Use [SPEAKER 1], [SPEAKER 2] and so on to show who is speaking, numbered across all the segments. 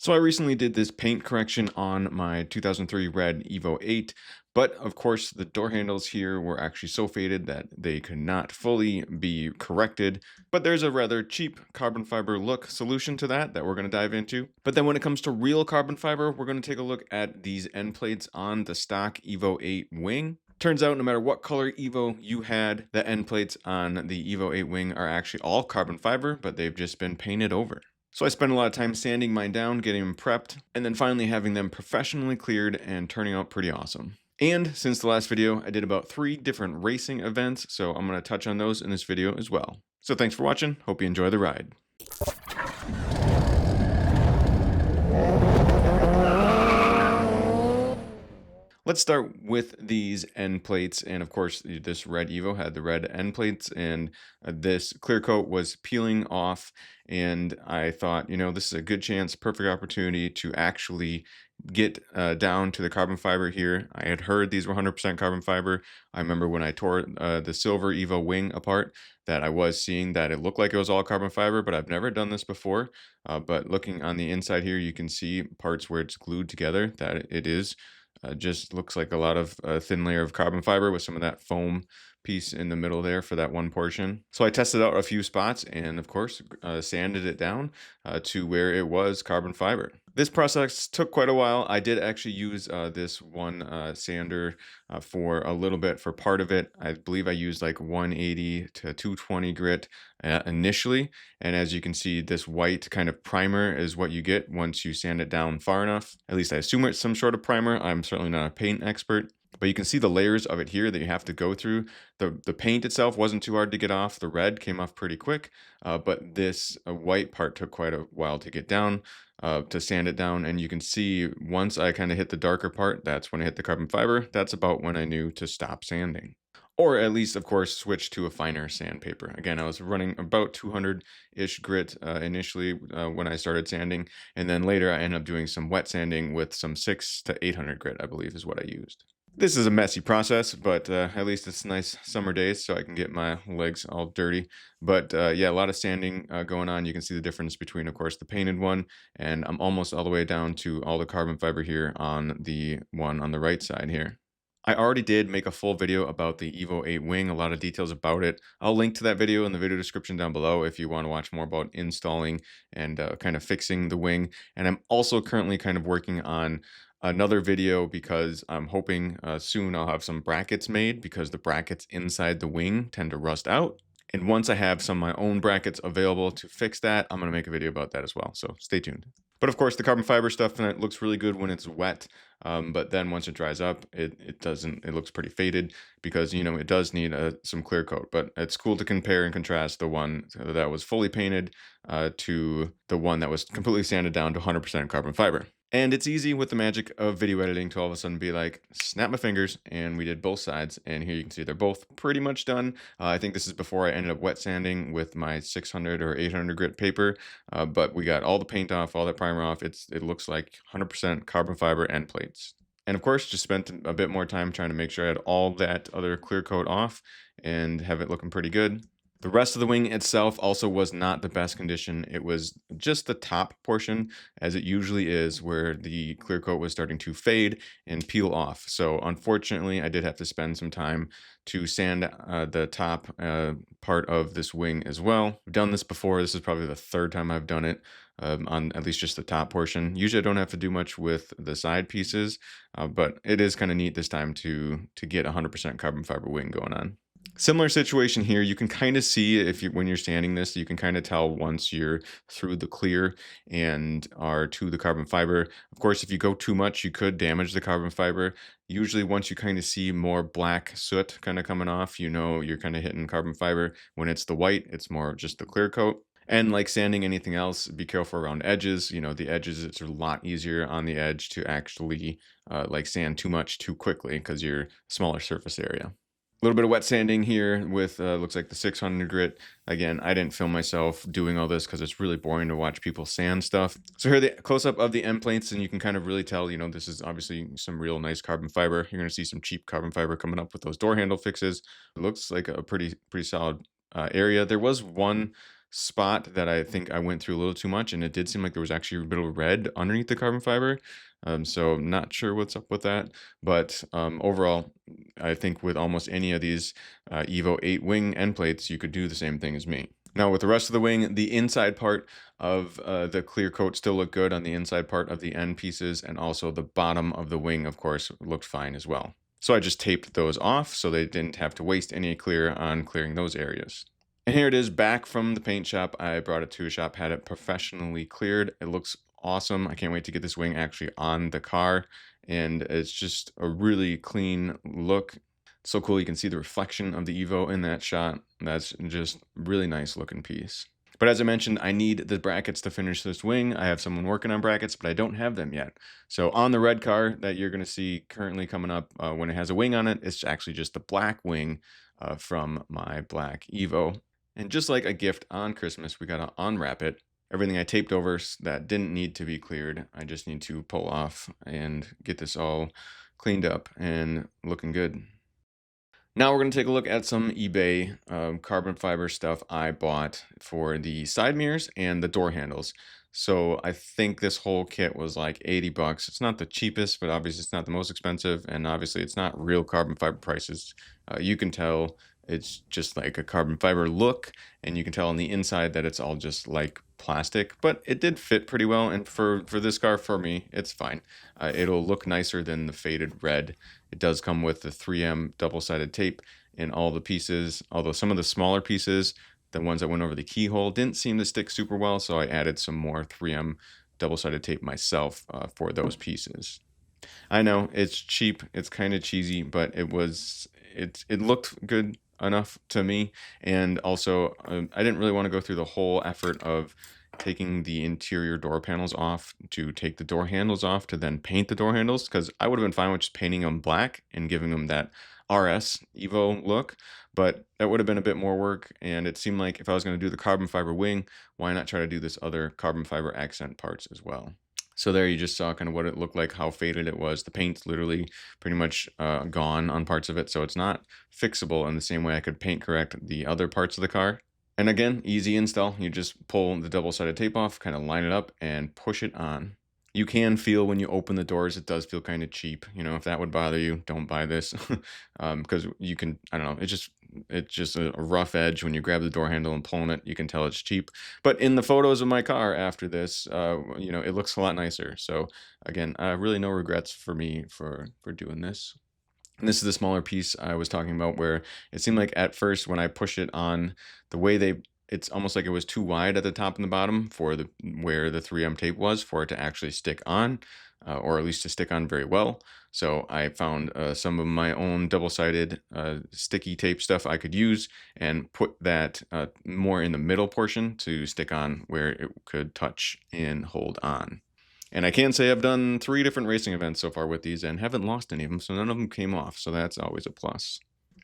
[SPEAKER 1] So I recently did this paint correction on my 2003 red Evo 8, but of course the door handles here were actually so faded that they could not fully be corrected. But there's a rather cheap carbon fiber look solution to that we're going to dive into. But then when it comes to real carbon fiber, we're going to take a look at these end plates on the stock Evo 8 wing. Turns out no matter what color Evo you had, the end plates on the Evo 8 wing are actually all carbon fiber, but they've just been painted over. So I spent a lot of time sanding mine down, getting them prepped, and then finally having them professionally cleared and turning out pretty awesome. And since the last video, I did about 3 different racing events, so I'm going to touch on those in this video as well. So thanks for watching, hope you enjoy the ride. Let's start with these end plates, and of course this red Evo had the red end plates, and this clear coat was peeling off, and I thought, this is a good chance, perfect opportunity to actually get down to the carbon fiber here. I had heard these were 100% carbon fiber. I remember when I tore the silver Evo wing apart that I was seeing that it looked like it was all carbon fiber, but I've never done this before. But looking on the inside here, you can see parts where it's glued together that it is. Just looks like a lot of thin layer of carbon fiber with some of that foam piece in the middle there for that one portion. So I tested out a few spots and of course sanded it down to where it was carbon fiber. This process took quite a while. I did actually use this one sander for a little bit for part of it. I believe I used like 180 to 220 grit initially. And as you can see, this white kind of primer is what you get once you sand it down far enough. At least I assume it's some sort of primer. I'm certainly not a paint expert. But you can see the layers of it here that you have to go through. The paint itself wasn't too hard to get off. The red came off pretty quick, but this white part took quite a while to get down, to sand it down. And you can see once I kind of hit the darker part, that's when I hit the carbon fiber. That's about when I knew to stop sanding. Or at least, of course, switch to a finer sandpaper. Again, I was running about 200-ish grit initially when I started sanding. And then later I ended up doing some wet sanding with some 600 to 800 grit, I believe is what I used. This is a messy process, but at least it's nice summer days, so I can get my legs all dirty. But yeah, a lot of sanding going on. You can see the difference between, of course, the painted one, and I'm almost all the way down to all the carbon fiber here on the one on the right side here. I already did make a full video about the Evo 8 wing, a lot of details about it. I'll link to that video in the video description down below if you want to watch more about installing and kind of fixing the wing. And I'm also currently kind of working on another video because I'm hoping soon I'll have some brackets made because the brackets inside the wing tend to rust out. And once I have some of my own brackets available to fix that, I'm going to make a video about that as well. So stay tuned. But of course, the carbon fiber stuff, and it looks really good when it's wet. But then once it dries up, it doesn't, it looks pretty faded because, it does need some clear coat. But it's cool to compare and contrast the one that was fully painted to the one that was completely sanded down to 100% carbon fiber. And it's easy with the magic of video editing to all of a sudden be like, snap my fingers, and we did both sides. And here you can see they're both pretty much done. I think this is before I ended up wet sanding with my 600 or 800 grit paper. But we got all the paint off, all that primer off. It looks like 100% carbon fiber end plates. And of course, just spent a bit more time trying to make sure I had all that other clear coat off and have it looking pretty good. The rest of the wing itself also was not the best condition. It was just the top portion, as it usually is, where the clear coat was starting to fade and peel off. So unfortunately, I did have to spend some time to sand the top part of this wing as well. I've done this before. This is probably the 3rd time I've done it. On at least just the top portion. Usually I don't have to do much with the side pieces, but it is kind of neat this time to get 100% carbon fiber wing going on. Similar situation here. You can kind of see when you're sanding this, you can kind of tell once you're through the clear and are to the carbon fiber. Of course, if you go too much, you could damage the carbon fiber. Usually once you kind of see more black soot kind of coming off, you're kind of hitting carbon fiber. When it's the white, it's more just the clear coat. And like sanding anything else, be careful around edges. The edges, it's a lot easier on the edge to actually like sand too much too quickly because you're smaller surface area. A little bit of wet sanding here with looks like the 600 grit. Again, I didn't film myself doing all this because it's really boring to watch people sand stuff. So here the close-up of the end plates, and you can kind of really tell, this is obviously some real nice carbon fiber. You're going to see some cheap carbon fiber coming up with those door handle fixes. It looks like a pretty solid area. There was one spot that I think I went through a little too much, and it did seem like there was actually a bit of red underneath the carbon fiber. So not sure what's up with that, but overall, I think with almost any of these Evo 8 wing end plates, you could do the same thing as me. Now with the rest of the wing, the inside part of the clear coat still looked good on the inside part of the end pieces, and also the bottom of the wing, of course, looked fine as well. So I just taped those off so they didn't have to waste any clear on clearing those areas. And here it is back from the paint shop. I brought it to a shop, had it professionally cleared. It looks awesome. I can't wait to get this wing actually on the car. And it's just a really clean look. So cool. You can see the reflection of the Evo in that shot. That's just really nice looking piece. But as I mentioned, I need the brackets to finish this wing. I have someone working on brackets, but I don't have them yet. So on the red car that you're going to see currently coming up when it has a wing on it, it's actually just the black wing from my black Evo. And just like a gift on Christmas, we got to unwrap it. Everything I taped over that didn't need to be cleared, I just need to pull off and get this all cleaned up and looking good. Now we're going to take a look at some eBay carbon fiber stuff I bought for the side mirrors and the door handles. So I think this whole kit was like 80 bucks. It's not the cheapest, but obviously it's not the most expensive. And obviously it's not real carbon fiber prices. You can tell it's just like a carbon fiber look, and you can tell on the inside that it's all just like plastic, but it did fit pretty well. And for this car, for me, it's fine. It'll look nicer than the faded red. It does come with the 3M double-sided tape in all the pieces, although some of the smaller pieces, the ones that went over the keyhole, didn't seem to stick super well, so I added some more 3M double-sided tape myself for those pieces. I know it's cheap, it's kind of cheesy, but it looked good enough to me. And also, I didn't really want to go through the whole effort of taking the interior door panels off to take the door handles off to then paint the door handles, because I would have been fine with just painting them black and giving them that RS Evo look, but that would have been a bit more work. And it seemed like if I was going to do the carbon fiber wing, why not try to do this other carbon fiber accent parts as well? So there you just saw kind of what it looked like, how faded it was. The paint's literally pretty much gone on parts of it, so it's not fixable in the same way I could paint correct the other parts of the car. And again, easy install. You just pull the double-sided tape off, kind of line it up, and push it on. You can feel when you open the doors, it does feel kind of cheap. You know, if that would bother you, don't buy this. Because you can, I don't know, it's just a rough edge when you grab the door handle and pulling it. You can tell it's cheap. But in the photos of my car after this, it looks a lot nicer. So again, really no regrets for me for doing this. And this is the smaller piece I was talking about, where it seemed like at first when I push it on, the way it's almost like it was too wide at the top and the bottom for where the 3M tape was for it to actually stick on, or at least to stick on very well. So I found some of my own double-sided sticky tape stuff I could use and put that more in the middle portion to stick on where it could touch and hold on. And I can say I've done 3 different racing events so far with these and haven't lost any of them, so none of them came off, so that's always a plus.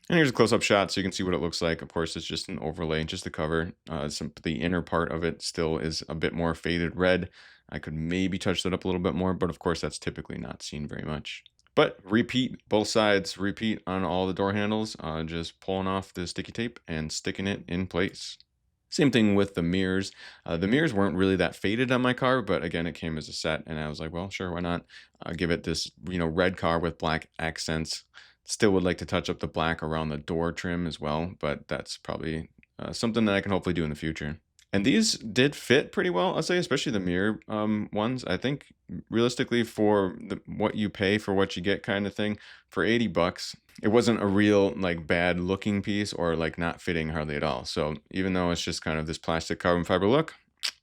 [SPEAKER 1] And here's a close-up shot so you can see what it looks like. Of course, it's just an overlay, just the cover. The inner part of it still is a bit more faded red. I could maybe touch that up a little bit more, but of course, that's typically not seen very much. But repeat, both sides, repeat on all the door handles, just pulling off the sticky tape and sticking it in place. Same thing with the mirrors. The mirrors weren't really that faded on my car, but again, it came as a set, and I was like, well, sure, why not give it this, red car with black accents. Still would like to touch up the black around the door trim as well, but that's probably something that I can hopefully do in the future. And these did fit pretty well, I'll say, especially the mirror ones. I think realistically for what you pay for what you get kind of thing, for 80 bucks, it wasn't a real like bad looking piece or like not fitting hardly at all. So even though it's just kind of this plastic carbon fiber look,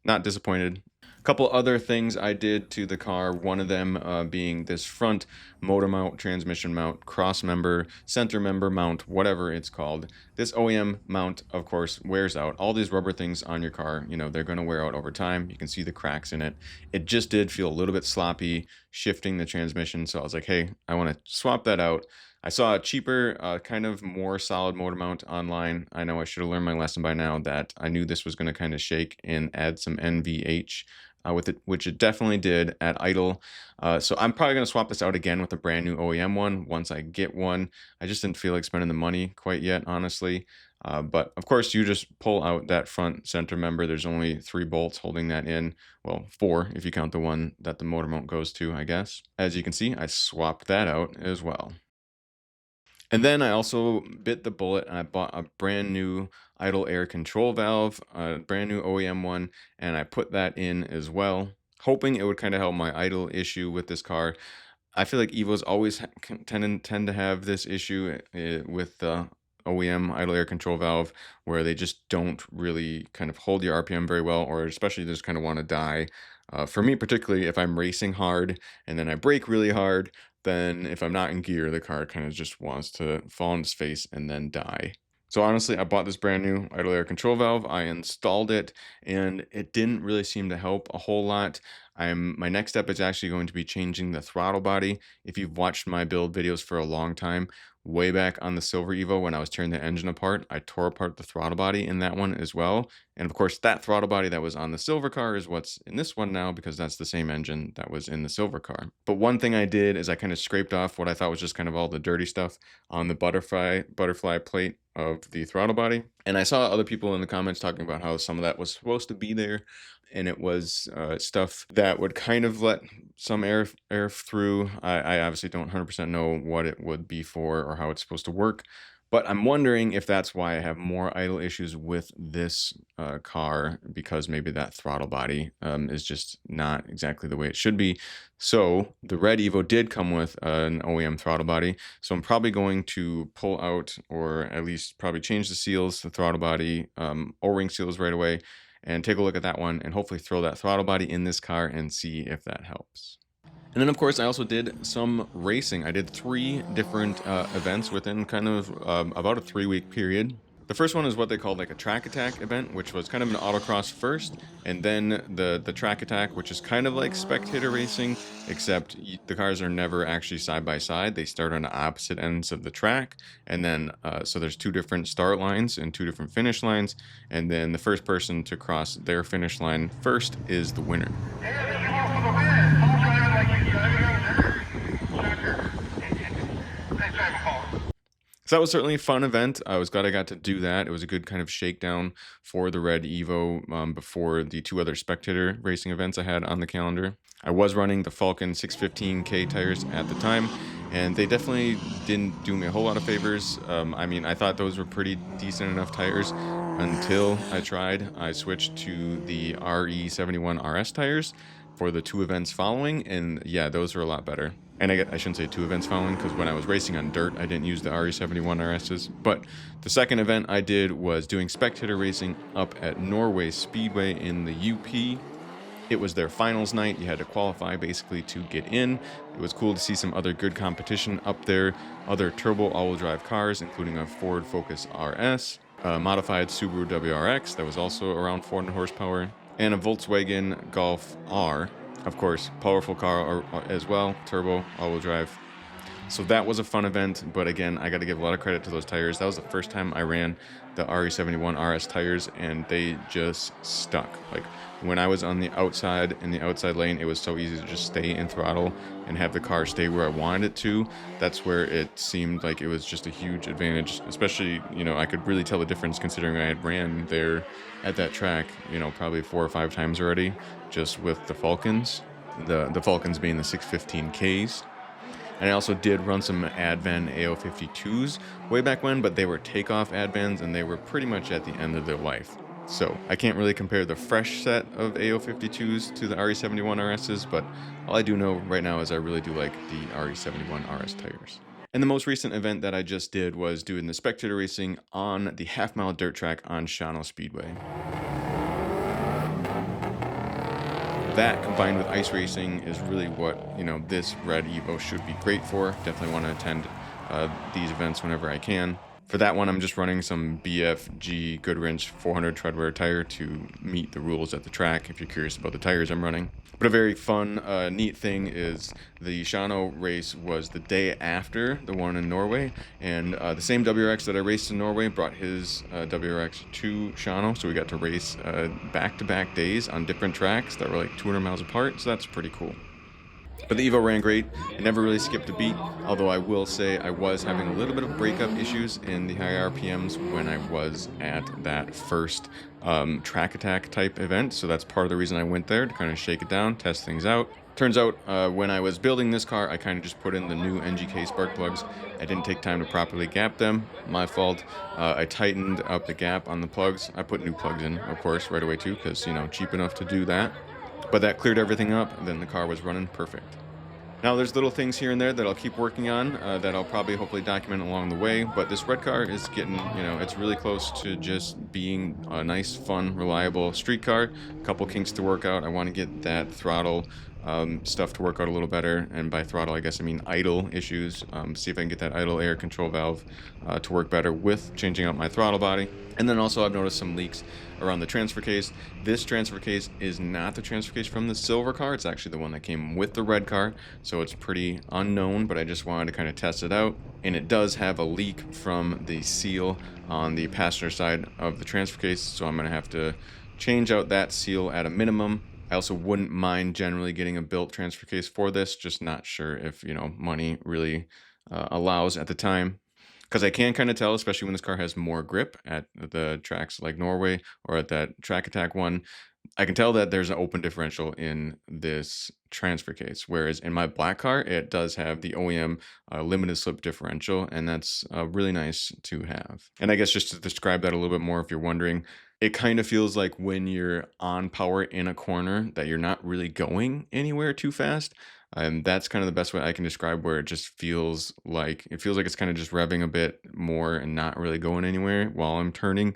[SPEAKER 1] not disappointed. Couple other things I did to the car, one of them being this front motor mount, transmission mount, cross member, center member mount, whatever it's called. This OEM mount, of course, wears out. All these rubber things on your car, they're going to wear out over time. You can see the cracks in it. It just did feel a little bit sloppy shifting the transmission, so I was like, hey, I want to swap that out. I saw a cheaper, kind of more solid motor mount online. I know I should have learned my lesson by now that I knew this was going to kind of shake and add some NVH with it, which it definitely did at idle. So I'm probably going to swap this out again with a brand new OEM one once I get one. I just didn't feel like spending the money quite yet, honestly. But of course, you just pull out that front center member. There's only 3 bolts holding that in. Well, 4 if you count the one that the motor mount goes to, I guess. As you can see, I swapped that out as well. And then I also bit the bullet and I bought a brand new idle air control valve, a brand new OEM one, and I put that in as well, hoping it would kind of help my idle issue with this car. I feel like Evos always tend to have this issue with the OEM idle air control valve, where they just don't really kind of hold your RPM very well, or especially just kind of want to die. For me, particularly if I'm racing hard and then I brake really hard, then if I'm not in gear, the car kind of just wants to fall on its face and then die. So honestly, I bought this brand new idle air control valve. I installed it, and it didn't really seem to help a whole lot. My next step is actually going to be changing the throttle body. If you've watched my build videos for a long time, way back on the Silver Evo when I was tearing the engine apart, I tore apart the throttle body in that one as well. And of course, that throttle body that was on the silver car is what's in this one now, because that's the same engine that was in the silver car. But one thing I did is I kind of scraped off what I thought was just kind of all the dirty stuff on the butterfly plate of the throttle body. And I saw other people in the comments talking about how some of that was supposed to be there, and it was stuff that would kind of let some air through. I obviously don't 100% know what it would be for or how it's supposed to work, but I'm wondering if that's why I have more idle issues with this car, because maybe that throttle body is just not exactly the way it should be. So the red Evo did come with an OEM throttle body, so I'm probably going to pull out, or at least probably change the seals, the throttle body O-ring seals right away, and take a look at that one and hopefully throw that throttle body in this car and see if that helps. And then, of course, I also did some racing. I did 3 different events within kind of about a 3-week period. The first one is what they call like a track attack event, which was kind of an autocross first, and then the track attack, which is kind of like spectator racing, except the cars are never actually side by side. They start on the opposite ends of the track, and then so there's 2 different start lines and 2 different finish lines, and then the first person to cross their finish line first is the winner. So that was certainly a fun event. I was glad I got to do that. It was a good kind of shakedown for the red Evo before the 2 other spectator racing events I had on the calendar. I was running the Falken 615K tires at the time, and they definitely didn't do me a whole lot of favors. I mean, I thought those were pretty decent enough tires until I tried. I switched to the RE71 RS tires for the 2 events following, and yeah, those are a lot better. And I shouldn't say 2 events following, because when I was racing on dirt, I didn't use the RE71 RSs. But the second event I did was doing spectator racing up at Norway Speedway in the UP. It was their finals night. You had to qualify basically to get in. It was cool to see some other good competition up there, other turbo all-wheel drive cars, including a Ford Focus RS, a modified Subaru WRX that was also around 400 horsepower, and a Volkswagen Golf R. Of course, powerful car as well, turbo, all-wheel drive. So that was a fun event, but again, I got to give a lot of credit to those tires. That was the first time I ran the RE71 RS tires, and they just stuck. Like, when I was on the outside, in the outside lane, it was so easy to just stay in throttle and have the car stay where I wanted it to. That's where it seemed like it was just a huge advantage, especially, you know, I could really tell the difference considering I had ran there at that track, you know, probably 4 or 5 times already, just with the Falcons, the Falcons being the 615Ks. And I also did run some Advan AO52s way back when, but they were takeoff Advans, and they were pretty much at the end of their life. So I can't really compare the fresh set of AO52s to the RE71 RSs, but all I do know right now is I really do like the RE71 RS tires. And the most recent event that I just did was doing the spectator racing on the half-mile dirt track on Shawano Speedway. That combined with ice racing is really what, you know, this red Evo should be great for. Definitely want to attend these events whenever I can. For that one, I'm just running some BFG Goodwrench 400 treadwear tire to meet the rules at the track, if you're curious about the tires I'm running. But a very fun, neat thing is the Shawano race was the day after the one in Norway, and the same WRX that I raced in Norway brought his WRX to Shawano, so we got to race back-to-back days on different tracks that were like 200 miles apart, so that's pretty cool. But the Evo ran great. It never really skipped a beat, although I will say I was having a little bit of breakup issues in the high RPMs when I was at that first track attack type event. So that's part of the reason I went there, to kind of shake it down, test things out. Turns out when I was building this car, I kind of just put in the new NGK spark plugs. I didn't take time to properly gap them. My fault. I tightened up the gap on the plugs. I put new plugs in, of course, right away too, because, you know, cheap enough to do that. But that cleared everything up, and then the car was running perfect. Now, there's little things here and there that I'll keep working on, that I'll probably hopefully document along the way. But this red car is getting, you know, it's really close to just being a nice, fun, reliable street car. A couple kinks to work out. I want to get that throttle stuff to work out a little better. And by throttle, I guess I mean idle issues. See if I can get that idle air control valve to work better with changing out my throttle body. And then also I've noticed some leaks around the transfer case. This transfer case is not the transfer case from the silver car. It's actually the one that came with the red car. So it's pretty unknown, but I just wanted to kind of test it out. And it does have a leak from the seal on the passenger side of the transfer case. So I'm going to have to change out that seal at a minimum. I also wouldn't mind generally getting a built transfer case for this, just not sure if, you know, money really allows at the time. Because I can kind of tell, especially when this car has more grip at the tracks like Norway or at that track attack one, I can tell that there's an open differential in this transfer case. Whereas in my black car, it does have the OEM limited slip differential, and that's really nice to have. And I guess just to describe that a little bit more, if you're wondering, it kind of feels like when you're on power in a corner that you're not really going anywhere too fast. That's kind of the best way I can describe where it just feels like it's kind of just revving a bit more and not really going anywhere while I'm turning.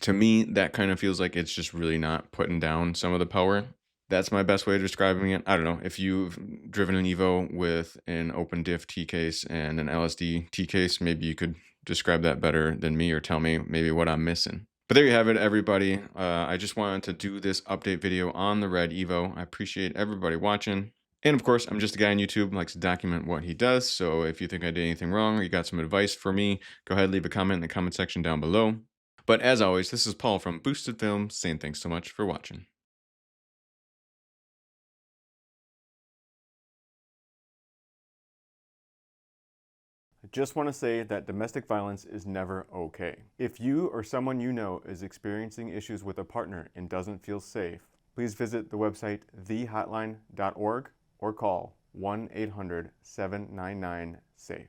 [SPEAKER 1] To me, that kind of feels like it's just really not putting down some of the power. That's my best way of describing it. I don't know if you've driven an Evo with an open diff T case and an LSD T case, maybe you could describe that better than me or tell me maybe what I'm missing. But there you have it, everybody. I just wanted to do this update video on the red Evo. I appreciate everybody watching. And of course, I'm just a guy on YouTube who likes to document what he does. So if you think I did anything wrong or you got some advice for me, go ahead, leave a comment in the comment section down below. But as always, this is Paul from Boosted Film saying thanks so much for watching. I just want to say that domestic violence is never okay. If you or someone you know is experiencing issues with a partner and doesn't feel safe, please visit the website thehotline.org or call 1-800-799-SAFE.